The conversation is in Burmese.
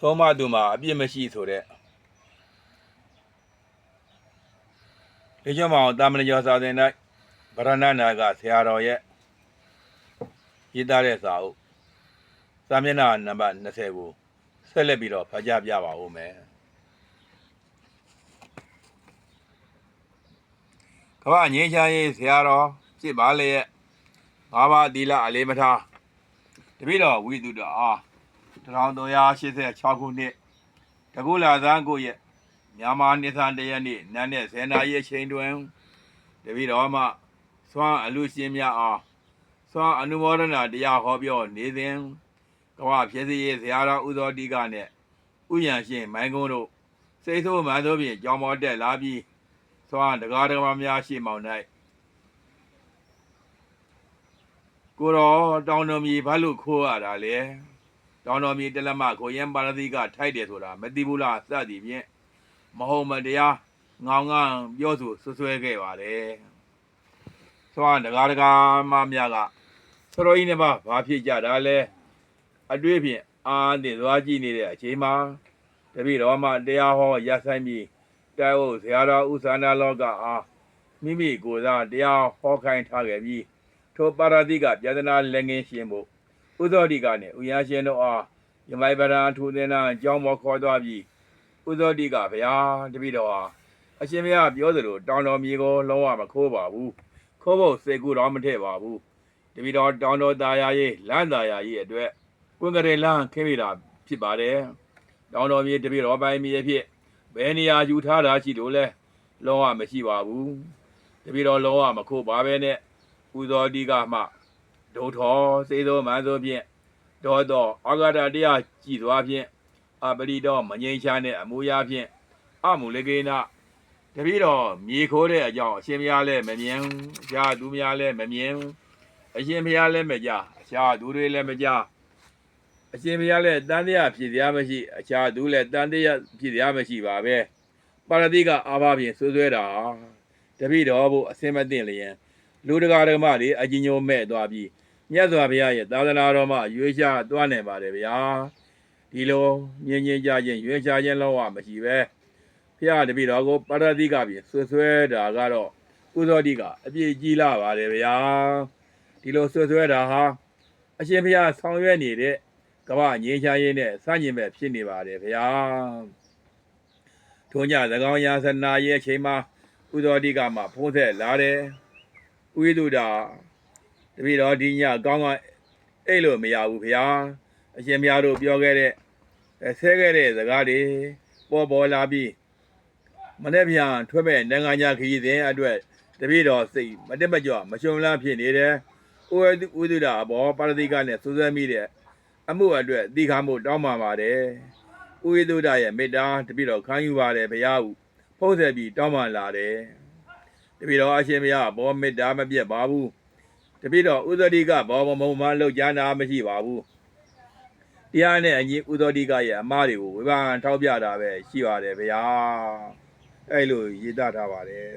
ဆုံးမသူမှာအပြစ်မရှိဆိုတဲ့ဒီကြောင့်မအောင်တာမန်ကျော်စာသင်၌ဗရဏနာကဆရာတော်ရဲ့ရေးသားတဲ့စာအုပ်စာမျက်နှာနံပါတ်20ကိုဆက်လက်ပြီးတော့ဖတ်ကြားပြပါဦးမယ်ကမ္ဘာငြိမ်းချမ်းရေးဆရာတော်ဖြစ်ပါလေရဲ့ငါးပါးသီလအလေးမထားတပည့်တော်ဝိသုဒ္ဓအား1386ခုနှစ်တကူလာသန်းကိုရဲ့မြန်မာနှစ်ဆန်းတရက်နေ့နန်းနဲ့10နာရီအချိန်တွင်တပည့်တော်မှစွမ်းအလူရှင်များအားစွမ်းအနုမောဒနာတရားဟောပြောနေစဉ်ကမ္ဘာဖြစ်စီရေးဆရာတော်ဥသောတိကနဲ့ဥယျာဉ်ရှင်မိုင်းကုန်းတို့စိတ်ဆိုးမှန်သောဖြင့်ကြောင်မောတက်လာပြီးစွမ်းတကားတကားများရှိမောင်၌ကိုတော်တောင်တော်မြေဘာလို့ခိုးရတာလဲတောင်တော်မြေတလက်မကိုရင်ပါရတိကထိုက်တယ်ဆိုတာမသိဘူးလားစသည်ဖြင့်မဟုတ်မတရားငောင်ငန်းပြောဆိုဆွဲခဲ့ပါတယ်စွမ်းတကားတကားမများကသတော်ကြီးနှစ်ပါးဘာဖြစ်ကြတာလဲအတွေ့ဖြင့်အာသင်သွားကြည့်နေတဲ့အချိန်မှာတပည့်တော်မှတရားဟောရဆိုင်ပြီးတိုင်ဟုတ်ဆရာတော်ဥသန္တာလောကအားမိမိကိုယ်သာတရားဟောခိုင်းထားခဲ့ပြီးထိုပါရတိကပြဒနာလက်ငင်းရှင်ဖို့ဥသောတိကနဲ့ဥယျာရှင်တို့အားယမိုင်ပဒံထူသင်္နာအကြောင်းပေါ်ခေါ်သွားပြီးဥသောတိကဗျာတပည့်တော်ဟာအရှင်ဘုရားပြောသလိုတောင်တော်မြေကိုလုံးဝမခိုးပါဘူးခိုးဖို့စိတ်ကူတော့မထည့်ပါဘူးတပည့်တော်တောင်တော်သားရရေးလမ်းသားရရေးအတွက်ကွင်ကလေးလမ်းခင်းမိတာဖြစ်ပါတယ်တောင်တော်မြေတပည့်တော်ပိုင်းမြေဖြစ်ဘယ်နေရာယူထားတာရှိလို့လဲလုံးဝမရှိပါဘူးတပည့်တော်လုံးဝမခိုးပါပဲနဲ့ဥသောတိကမှဒုထောစေသောမန်သောဖြင့်ဒေါသောအာဂတတရားကြည်သွားဖြင့်အပရိတော်မငြိမ်းချမ်းတဲ့အမူအရာဖြင့်အမူလကေနတပည့်တော်မြေခိုးတဲ့အကြောင်းအရှင်ဘုရားလည်းမမြင်အခြားသူများလည်းမမြင်အရှင်ဘုရားလည်းမကြအခြားသူတွေလည်းမကြအရှင်ဘုရားလည်းတန်တရားဖြစ်တရားမရှိအခြားသူလည်းတန်တရားဖြစ်တရားမရှိပါပဲပါရတိကအာဘဖြင့်ဆွဆွဲတာတပည့်တော်ဘုအစင်မသိလျင်လူတကာဓမ္မတွေအကြီးညိုမဲ့သွားပြီးမြတ်စွာဘုရားရဲ့သာသနာတော်မှာရွေးရှားသွားနိုင်ပါတယ်ဗျာဒီလိုညင်ညင်ကြခြင်းရွေးရှားခြင်းလုံးဝမရှိပဲဘုရားတပည့်တော်ကိုပါရတိကဖြင့်ဆွတာကတော့ဥသောတိကအပြည့်ကြီးလာပါတယ်ဗျာဒီလိုဆွတာဟာအရှင်ဘုရားဆောင်ရွက်နေတဲ့ကမ္ဘာငြိမ်းချမ်းရေးနဲ့စန့်ကျင်ဘက်ဖြစ်နေပါတယ်ဗျာထုံးကြသကောင်းရာဆနာရဲ့အချိန်မှာဥသောတိကမှဖုံးဆက်လာတယ်ဝိသုဒ္ဓတပည့်တော်ဒီညကောင်းအိတ်လို့မရဘူးဗျာအရှင်မြတ်တို့ပြောခဲ့တဲ့ဆဲခဲ့တဲ့စကားတွေပေါ်လာပြီးမနေ့ပြန်ထွက်မဲ့နိုင်ငံခြားခရီးစဉ်အတွက်တပည့်တော်စိတ်မတက်မကြွမရှုံလားဖြစ်နေတယ်ဝိသုဒ္ဓအဘောပါရတိကနဲ့စူးစမ်းမိတဲ့အမှုအတွက်သိခါမှုတောင်းပန်ပါတယ်ဝိသုဒ္ဓရဲ့မေတ္တာတပည့်တော်ခံယူပါတယ်ဗျာဟုဖုံးဆက်ပြီးတောင်းပန်လာတယ်တပည့်တော်အရှင်ဘုရားဘောမေတ္တာမပြတ်ပါဘူးတပည့်တော်ဥသောတိကဘောမုံမှလောက်ကြတာမရှိပါဘူးတရားနဲ့အညီဥသောတိကရဲ့အမှားတွေကိုဝေဖန်ထောက်ပြတာပဲရှိပါတယ်ဗျာအဲ့လိုရေးသားထားပါတယ်